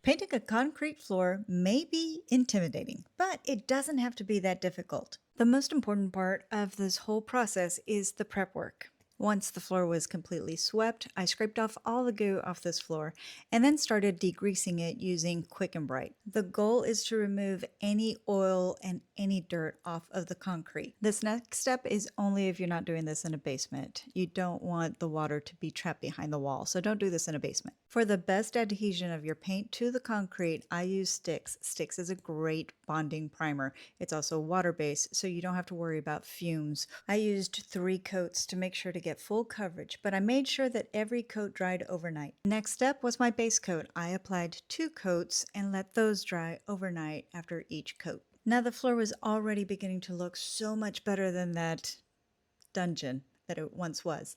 Painting a concrete floor may be intimidating, but it doesn't have to be that difficult. The most important part of this whole process is the prep work. Once the floor was completely swept, I scraped off all the goo off this floor and then started degreasing it using Quick and Bright. The goal is to remove any oil and any dirt off of the concrete. This next step is only if you're not doing this in a basement. You don't want the water to be trapped behind the wall, so don't do this in a basement. For the best adhesion of your paint to the concrete, I use Sticks. Sticks is a great bonding primer. It's also water-based, so you don't have to worry about fumes. I used 3 coats to make sure to get full coverage, but I made sure that every coat dried overnight. Next step was my base coat. I applied 2 coats and let those dry overnight after each coat. Now the floor was already beginning to look so much better than that dungeon that it once was,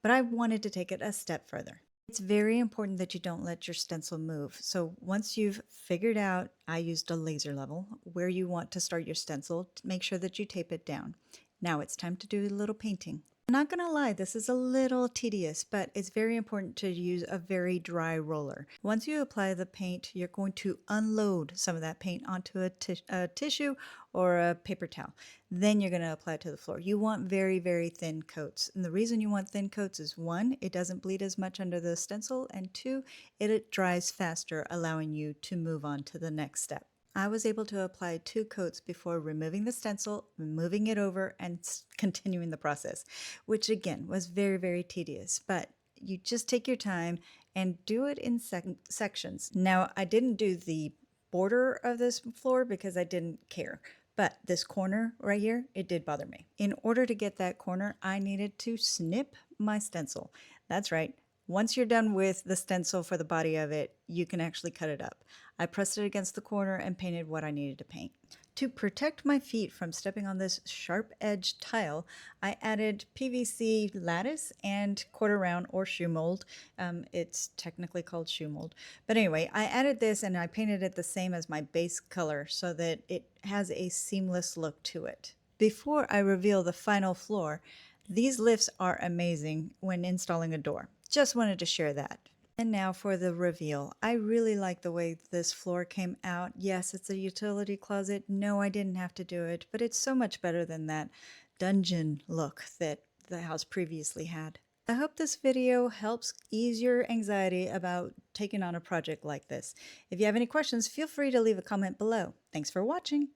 but I wanted to take it a step further. It's very important that you don't let your stencil move. So once you've figured out, I used a laser level, where you want to start your stencil, make sure that you tape it down. Now it's time to do a little painting. I'm not going to lie, this is a little tedious, but it's very important to use a very dry roller. Once you apply the paint, you're going to unload some of that paint onto a tissue or a paper towel. Then you're going to apply it to the floor. You want very, very thin coats. And the reason you want thin coats is 1, it doesn't bleed as much under the stencil, and 2, it dries faster, allowing you to move on to the next step. I was able to apply 2 coats before removing the stencil, moving it over, and continuing the process, which again was very, very tedious, but you just take your time and do it in sections. Now, I didn't do the border of this floor because I didn't care, but this corner right here, it did bother me. In order to get that corner, I needed to snip my stencil. That's right. Once you're done with the stencil for the body of it, you can actually cut it up. I pressed it against the corner and painted what I needed to paint. To protect my feet from stepping on this sharp-edged tile, I added PVC lattice and quarter round or shoe mold. It's technically called shoe mold. But anyway, I added this and I painted it the same as my base color so that it has a seamless look to it. Before I reveal the final floor, these lifts are amazing when installing a door. Just wanted to share that. And now for the reveal. I really like the way this floor came out. Yes, it's a utility closet. No, I didn't have to do it, but it's so much better than that dungeon look that the house previously had. I hope this video helps ease your anxiety about taking on a project like this. If you have any questions, feel free to leave a comment below. Thanks for watching.